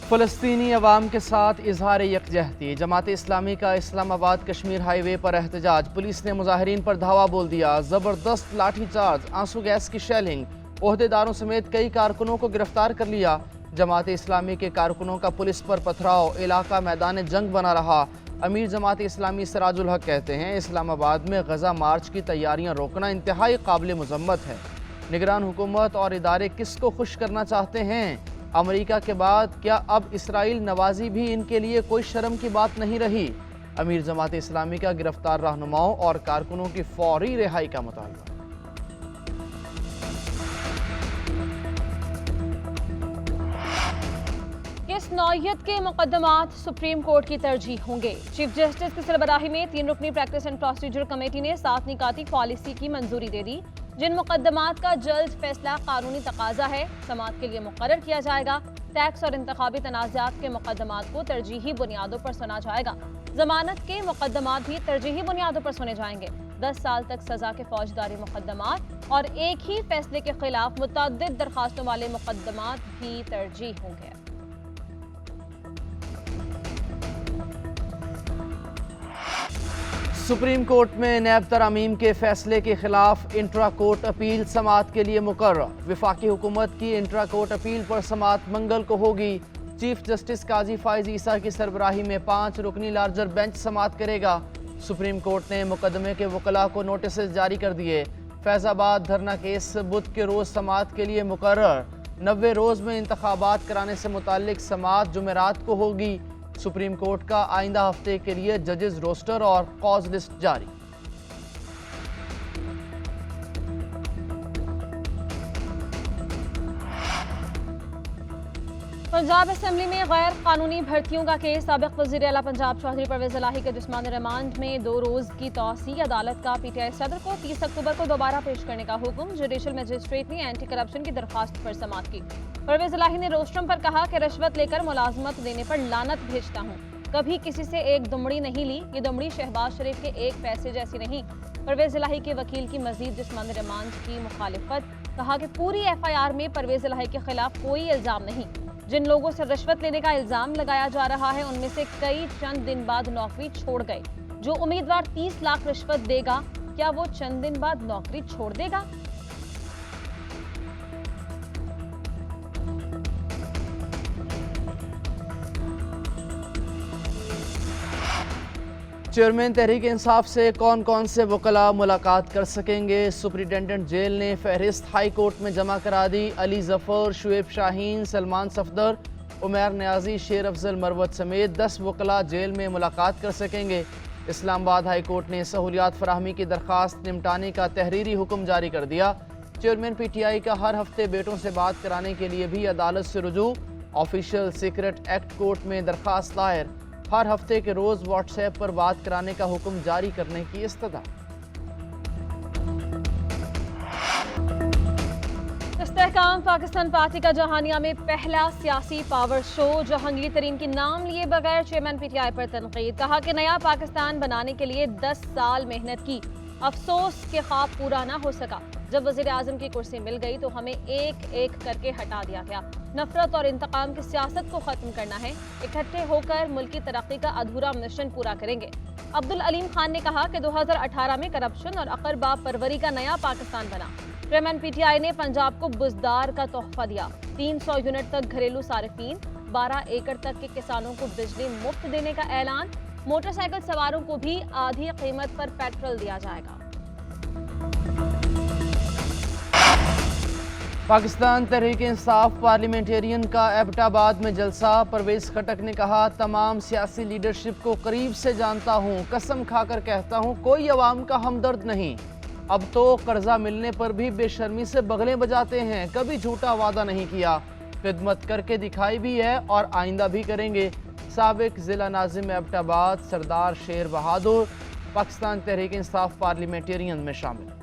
फ़लस्तीनी अवाम के साथ इजहार यकजहती। जमात इस्लामी का इस्लामाबाद कश्मीर हाईवे पर एहतजाज। पुलिस ने मुजाहिरीन पर धावा बोल दिया। ज़बरदस्त लाठीचार्ज, आंसू गैस की शेलिंग। ओहदेदारों समेत कई कारकुनों को गिरफ्तार कर लिया। जमात इस्लामी के कारकुनों का पुलिस पर पथराव, इलाका मैदान जंग बना रहा। अमीर जमात इस्लामी सिराजुल हक कहते हैं, इस्लामाबाद में गजा मार्च की तैयारियां रोकना इंतहाई काबिल मजम्मत है। निगरान हुकूमत और इदारे किसको खुश करना चाहते हैं? अमेरिका के बाद क्या अब इसराइल नवाजी भी इनके लिए कोई शर्म की बात नहीं रही? अमीर जमात इस्लामी का गिरफ्तार रहनुमाओं और कारकुनों की फौरी रिहाई का मुतालबा। किस नौयत के मुकदमात सुप्रीम कोर्ट की तरजीह होंगे? चीफ जस्टिस की सरबराही में 3 रुकनी प्रैक्टिस एंड प्रोसीजर कमेटी ने 7 निकाती पॉलिसी की मंजूरी दे दी। जिन मुकदमात का जल्द फैसला कानूनी तकाजा है, समाअत के लिए मुकर्रर किया जाएगा। टैक्स और इंतखाबी तनाज़ात के मुकदमात को तरजीही बुनियादों पर सुना जाएगा। जमानत के मुकदमात भी तरजीही बुनियादों पर सुने जाएंगे। 10 साल तक सजा के फौजदारी मुकदमात और एक ही फैसले के खिलाफ मुतअद्दिद दरखास्तों वाले मुकदमात भी तरजीह होंगे। सुप्रीम कोर्ट में नैब तरामीम के फैसले के खिलाफ इंट्रा कोर्ट अपील समाअत के लिए मुकर्रर। विफाकी हुकूमत की इंट्रा कोर्ट अपील पर समाअत मंगल को होगी। चीफ जस्टिस काजी फाइज ईसा की सरबराही में 5 रुकनी लार्जर बेंच समाअत करेगा। सुप्रीम कोर्ट ने मुकदमे के वकला को नोटिस जारी कर दिए। फैजाबाद धरना केस बुध के रोज समाअत के लिए मुकर्रर। 90 रोज में इंतखाबात कराने से मुताल्लिक समाअत जुमेरात को होगी। सुप्रीम कोर्ट का आइंदा हफ्ते के लिए जजेस रोस्टर और कॉज लिस्ट जारी। पंजाब असेंबली में गैर कानूनी भर्तियों का केस। साबिक वज़ीर आला पंजाब चौधरी परवेज इलाही के जिस्मानी रिमांड में 2 रोज की तौसी। अदालत का पीटीआई सदर को 30 अक्टूबर को दोबारा पेश करने का हुक्म। जुडिशल मजिस्ट्रेट ने एंटी करप्शन की दरखास्त पर समाअत की। परवेज इलाही ने रोस्ट्रम पर कहा कि रिश्वत लेकर मुलाजमत देने पर लानत भेजता हूँ, कभी किसी से एक दुमड़ी नहीं ली। ये दुमड़ी शहबाज शरीफ के 1 पैसे जैसी नहीं। परवेज इलाही के वकील की मजीद जिस्मानी रिमांड की मुखालिफत। कहा कि पूरी FIR में परवेज इलाही के खिलाफ कोई इल्जाम नहीं। जिन लोगों से रिश्वत लेने का इल्जाम लगाया जा रहा है, उनमें से कई चंद दिन बाद नौकरी छोड़ गए। जो उम्मीदवार 30 लाख रिश्वत देगा, क्या वो चंद दिन बाद नौकरी छोड़ देगा? चेयरमैन तहरीक इंसाफ से कौन कौन से वकला मुलाकात कर सकेंगे? सुप्रिटेंडेंट जेल ने फहरिस्त हाई कोर्ट में जमा करा दी। अली जफर, शुएब शाहीन, सलमान सफदर, उमैर न्याजी, शेर अफजल मरवत समेत 10 वकला जेल में मुलाकात कर सकेंगे। इस्लामाबाद हाई कोर्ट ने सहूलियात फराहमी की दरखास्त निपटाने का तहरीरी हुक्म जारी कर दिया। चेयरमैन PTI का हर हफ्ते बेटों से बात कराने के लिए भी अदालत से रुजू। ऑफिशियल सीक्रेट एक्ट कोर्ट में दरखास्त दायर। हर हफ्ते के रोज व्हाट्सएप पर बात कराने का हुक्म जारी करने की इस्तदा। इस्तेहकाम पाकिस्तान पार्टी का जहानिया में पहला सियासी पावर शो। जहांगीर तरीन के नाम लिए बगैर चेयरमैन PTI पर तनकीद। कहा कि नया पाकिस्तान बनाने के लिए 10 साल मेहनत की, अफसोस के ख्वाब पूरा ना हो सका। जब वज़ीर आज़म की कुर्सी मिल गई तो हमें एक एक करके हटा दिया गया। नफरत और इंतकाम की सियासत को ख़त्म करना है। इकट्ठे होकर मुल्क की तरक्की का अधूरा मिशन पूरा करेंगे। अब्दुल अलीम खान ने कहा कि 2018 में करप्शन और अकरबा परवरी का नया पाकिस्तान बना। चेयरमैन PTI ने पंजाब को बुजदार का तोहफा दिया। 300 यूनिट तक घरेलू सारिफीन, 12 एकड़ तक के किसानों को बिजली मुफ्त देने का ऐलान। मोटरसाइकिल सवारों को भी आधी कीमत पर पेट्रोल दिया जाएगा। पाकिस्तान तहरीक इंसाफ पार्लियामेंटेरियन का एबटाबाद में जलसा। परवेज खटक ने कहा, तमाम सियासी लीडरशिप को करीब से जानता हूँ, कसम खाकर कहता हूँ कोई अवाम का हमदर्द नहीं। अब तो कर्जा मिलने पर भी बेशर्मी से बगलें बजाते हैं। कभी झूठा वादा नहीं किया, खिदमत करके दिखाई भी है और आइंदा भी करेंगे। साबिक जिला नाजिम एबटाबाद सरदार शेर बहादुर पाकिस्तान तहरीक इंसाफ पार्लियामेंटेरियन में शामिल।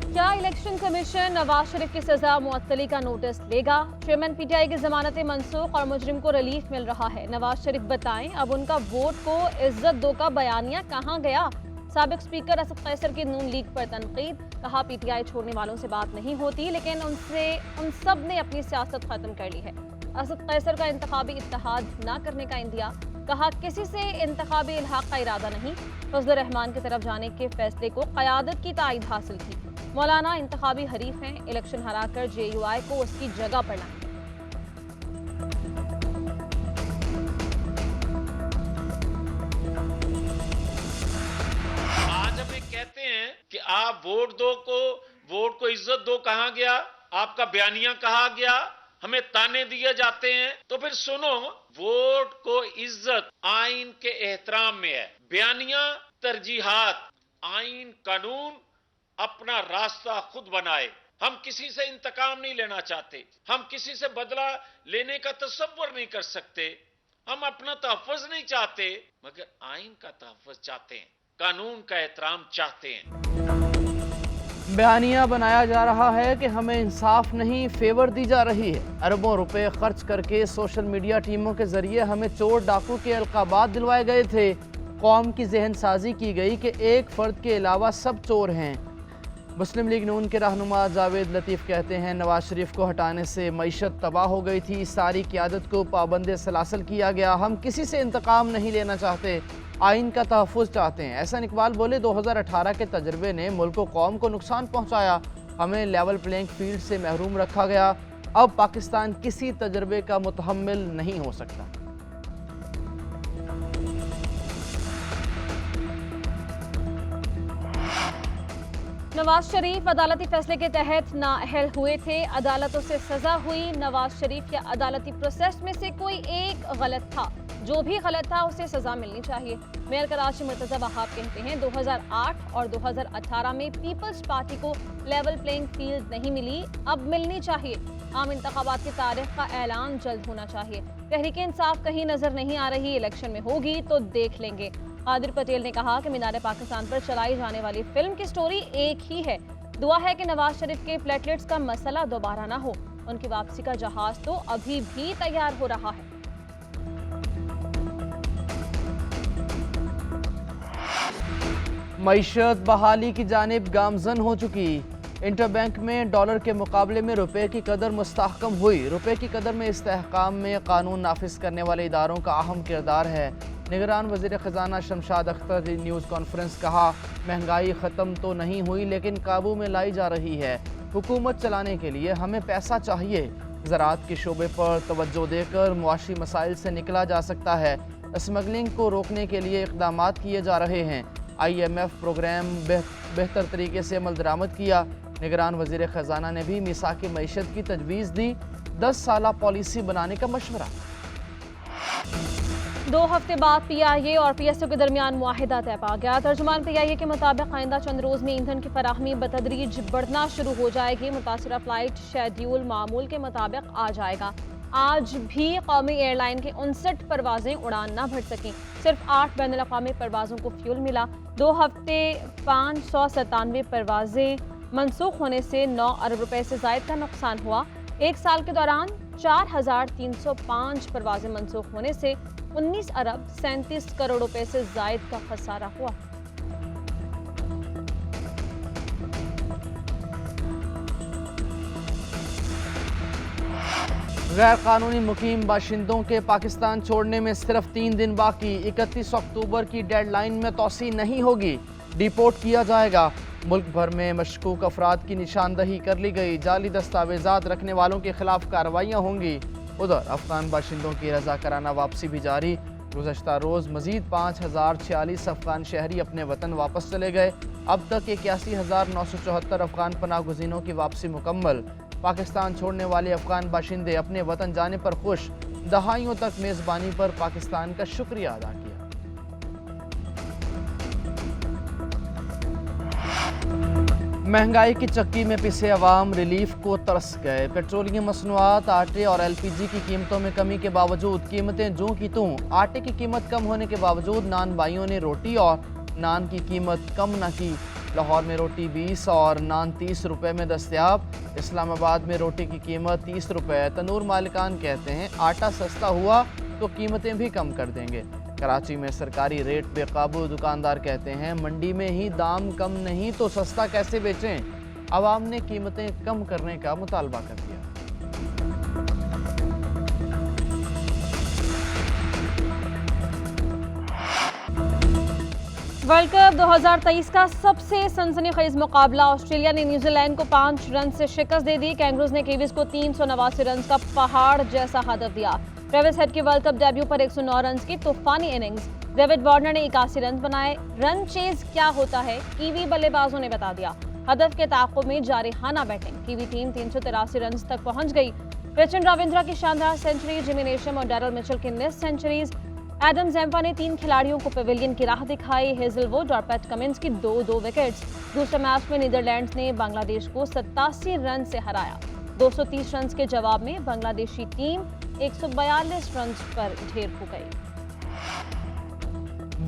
क्या इलेक्शन कमीशन नवाज शरीफ की सजा मुअत्तली का नोटिस लेगा? चेयरमैन PTI की जमानतें मनसूख और मुजरिम को रिलीफ मिल रहा है। नवाज शरीफ बताएं, अब उनका वोट को इज्जत दो का बयानिया कहां गया? साबिक स्पीकर असद कैसर की नून लीग पर तनकीद। कहा पीटीआई छोड़ने वालों से बात नहीं होती, लेकिन उन सब ने अपनी सियासत खत्म कर ली है। असद कैसर का इंतखाबी इत्तेहाद न करने का इंदिया, कहा किसी से इंतखाबी इल्हाक का इरादा नहीं। फजल रहमान की तरफ जाने के फैसले को क़यादत की तायद हासिल थी। मौलाना इंतखाबी हरीफ हैं, इलेक्शन हराकर जेयूआई को उसकी जगह पर लाएंगे। आज हमें कहते हैं कि आप वोट को इज्जत दो, कहा गया? आपका बयानिया कहा गया? हमें ताने दिए जाते हैं। तो फिर सुनो, वोट को इज्जत आइन के एहतराम में है, बयानिया तरजीहात, आइन कानून अपना रास्ता खुद बनाए। हम किसी से इंतकाम नहीं लेना चाहते, हम किसी से बदला लेने का तसव्वुर नहीं कर सकते, हम अपना तहफ़्फ़ुज़ नहीं चाहते, मगर आइन का तहफ़्फ़ुज़ चाहते हैं, कानून का एहतराम चाहते हैं। बयानिया बनाया जा रहा है कि हमें इंसाफ नहीं, फेवर दी जा रही है। अरबों रुपए खर्च करके सोशल मीडिया टीमों के जरिए हमें चोर डाकू के अलकाबात दिलवाए गए थे। कौम की जहन साजी की गई कि एक फ़र्द के अलावा सब चोर हैं। मुस्लिम लीग नून के रहनुमा जावेद लतीफ़ कहते हैं, नवाज शरीफ को हटाने से मईशत तबाह हो गई थी, सारी क़यादत को पाबंद सलासल किया गया। हम किसी से इंतकाम नहीं लेना चाहते, आइन का तहफ़्फ़ुज़ चाहते हैं। एहसान इकबाल बोले, 2018 के तजर्बे ने मुल्क व कौम को नुकसान पहुँचाया, हमें लेवल प्लेइंग फील्ड से महरूम रखा गया। अब पाकिस्तान किसी तजर्बे का मुतहम्मिल नहीं हो सकता। नवाज शरीफ अदालती फैसले के तहत नाअहल हुए थे, अदालतों से सजा हुई। नवाज शरीफ के अदालती प्रोसेस में से कोई एक गलत था, जो भी गलत था उसे सजा मिलनी चाहिए। मेयर कराची मुर्तज़ा वहाब कहते हैं, 2008 और 2018 में पीपल्स पार्टी को लेवल प्लेइंग फील्ड नहीं मिली, अब मिलनी चाहिए। आम इंतखाबात की तारीख का ऐलान जल्द होना चाहिए। तहरीक इंसाफ कहीं नजर नहीं आ रही, इलेक्शन में होगी तो देख लेंगे। कादिर पटेल ने कहा कि मीनार पाकिस्तान पर चलाई जाने वाली फिल्म की स्टोरी एक ही है। दुआ है कि नवाज शरीफ के प्लेटलेट्स का मसला दोबारा ना हो। उनकी वापसी का जहाज तो अभी भी तैयार हो रहा है। मईशत बहाली की जानिब गामजन हो चुकी। इंटरबैंक में डॉलर के मुकाबले में रुपए की कदर मुस्तहकम हुई। रुपए की कदर में इस्तेहकाम में कानून नाफिज करने वाले इदारों का अहम किरदार है। निगरान वज़ीर ख़जाना शमशाद अख्तर ने न्यूज़ कॉन्फ्रेंस कहा, महंगाई ख़त्म तो नहीं हुई लेकिन काबू में लाई जा रही है। हुकूमत चलाने के लिए हमें पैसा चाहिए। ज़राअत के शोबे पर तवज्जो देकर मुआशी मसाइल से निकला जा सकता है। स्मगलिंग को रोकने के लिए इक़दामात किए जा रहे हैं। IMF प्रोग्राम बेहतर तरीके से अमल दरामद किया। निगरान वज़ीर ख़जाना ने भी मिसाक मईशत की तजवीज़ दी। 10 साला पॉलिसी बनाने का मशवरा। 2 हफ्ते बाद PIA और PSO के दरमियान मुआहिदा तय पा गया। तर्जुमान PIA के मुताबिक आइंदा चंद रोज़ में ईंधन की फराहमी बतदरीज बढ़ना शुरू हो जाएगी। मुतासरा फ्लाइट शेड्यूल मामूल के मुताबिक आ जाएगा। आज भी कौमी एयरलाइन की 59 परवाजें उड़ान ना भर सकें। सिर्फ 8 बैनुल अक़वामी परवाज़ों को फ्यूल मिला। 2 हफ्ते 597 परवाजें मनसूख होने से 9 अरब रुपए से ज़ायद का नुकसान हुआ। एक साल के दौरान 4305 परवाजें मनसूख होने से 19 अरब 37 करोड़ रुपए से ज़ायद का खसारा हुआ। गैर कानूनी मुकीम बाशिंदों के पाकिस्तान छोड़ने में सिर्फ 3 दिन बाकी। 31 अक्टूबर की डेडलाइन में तौसी नहीं होगी, डिपोर्ट किया जाएगा। मुल्क भर में मशकूक अफराद की निशानदही कर ली गई। जाली दस्तावेजात रखने वालों के खिलाफ कार्रवाइयाँ होंगी। उधर अफगान बाशिंदों की रजाकाराना वापसी भी जारी। गुज़श्ता रोज़ मजीद 5046 अफगान शहरी अपने वतन वापस चले गए। अब तक 81,974 अफगान पनाह गुज़ीनों की वापसी मुकम्मल। पाकिस्तान छोड़ने वाले अफगान बाशिंदे अपने वतन जाने पर खुश। दहाइयों तक मेज़बानी पर पाकिस्तान का शुक्रिया अदा किया। महंगाई की चक्की में पिसे अवाम रिलीफ को तरस गए। पेट्रोलियम मसनूआत, आटे और LPG की कीमतों में कमी के बावजूद कीमतें जूं की तूं। आटे की कीमत कम होने के बावजूद नान भाइयों ने रोटी और नान की कीमत कम न की। लाहौर में रोटी 20 और नान 30 रुपए में दस्तयाब। इस्लामाबाद में रोटी की कीमत 30 रुपए। तनूर मालिकान कहते हैं, आटा सस्ता हुआ तो कीमतें भी कम कर देंगे। कराची में सरकारी रेट बेकाबू, दुकानदार कहते हैं मंडी में ही दाम कम नहीं तो सस्ता कैसे बेचें। आवाम ने कीमतें कम करने का मुतालबा कर दिया। वर्ल्ड कप 2023 का सबसे सनसनीखेज मुकाबला, ऑस्ट्रेलिया ने न्यूजीलैंड को 5 रन से शिकस्त दे दी। कैंगरूज ने कीवीज को 389 रन का पहाड़ जैसा हदफ दिया। ट्रेविस हेड की वर्ल्ड कप डेब्यू पर 109 रन की तूफानी इनिंग्स। डेविड वार्नर ने 81 रन बनाए। रन चेज क्या होता है, कीवी बल्लेबाजों ने बता दिया। हदफ के ताक़ुब में जारिहाना बैटिंग, कीवी टीम 383 रन तक पहुंच गई। सचिन रविंद्रा की शानदार सेंचुरी, जिमी नेशम और डैरल मिचेल की मिस सेंचुरीज। एडम ज़ेम्पा ने 3 खिलाड़ियों को पेविलियन की राह दिखाई। हेजलवुड और पैट कमिंस की 2-2 विकेट्स। दूसरे मैच में नीदरलैंड्स ने बांग्लादेश को 87 रन से हराया। 230 रन के जवाब में बांग्लादेशी टीम 142 रन पर ढेर हो गई।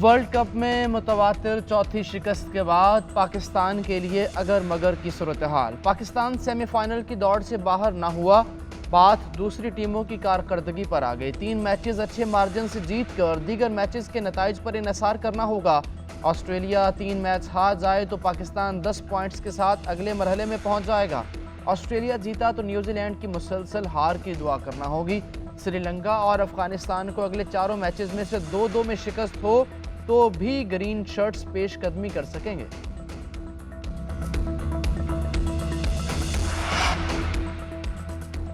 वर्ल्ड कप में मुतवातिर चौथी शिकस्त के बाद पाकिस्तान के लिए अगर मगर की सूरत हाल। पाकिस्तान सेमीफाइनल की दौड़ से बाहर ना हुआ, बात दूसरी टीमों की कारकर्दगी पर आ गई। 3 मैचेस अच्छे मार्जिन से जीत कर दीगर मैचेस के नताइज पर इन्हिसार करना होगा। ऑस्ट्रेलिया 3 मैच हार जाए तो पाकिस्तान 10 पॉइंट्स के साथ अगले मरहले में पहुंच जाएगा। ऑस्ट्रेलिया जीता तो न्यूजीलैंड की मुसलसल हार की दुआ करना होगी। श्रीलंका और अफगानिस्तान को अगले 4 मैचेस में से 2-2 में शिकस्त हो तो भी ग्रीन शर्ट्स पेशकदमी कर सकेंगे।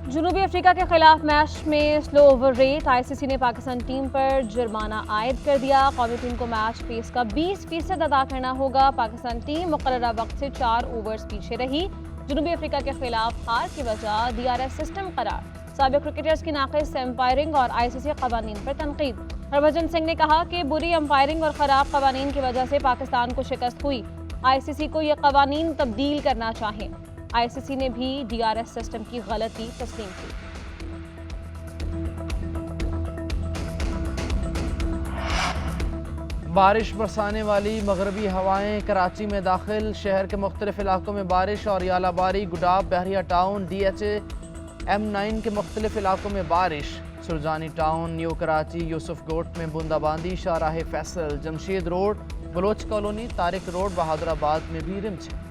जनूबी अफ्रीका के खिलाफ मैच में स्लो ओवर रेट, आईसीसी ने पाकिस्तान टीम पर जुर्माना आयद कर दिया। कौमी टीम को मैच फीस का 20% अदा करना होगा। पाकिस्तान टीम मुकर्ररा वक्त से 4 ओवर्स पीछे रही। जनूबी अफ्रीका के खिलाफ हार की वजह DRS सिस्टम करार। साबिक क्रिकेटर्स की नाक़िस एम्पायरिंग और आईसीसी कवानीन पर तनकीद। हरभजन सिंह ने कहा कि बुरी एम्पायरिंग और ख़राब कवानीन की वजह से पाकिस्तान को शिकस्त हुई। आईसीसी को ये कवानीन तब्दील करना चाहिए। आईसीसी ने भी DRS सिस्टम की गलती तस्लीम की। बारिश बरसाने वाली मगरबी हवाएं कराची में दाखिल। शहर के मुख्तलिफ इलाकों में बारिश और यालाबारी। गुडाब, बहरिया टाउन, DHA M9 के मुख्तलिफ इलाकों में बारिश। सुरजानी टाउन, न्यू कराची, यूसुफ गोट में बूंदाबांदी। Shahrah Faisal, Jamshed road, Baloch colony, Tariq road, Bahadurabad में भी रिमझिम।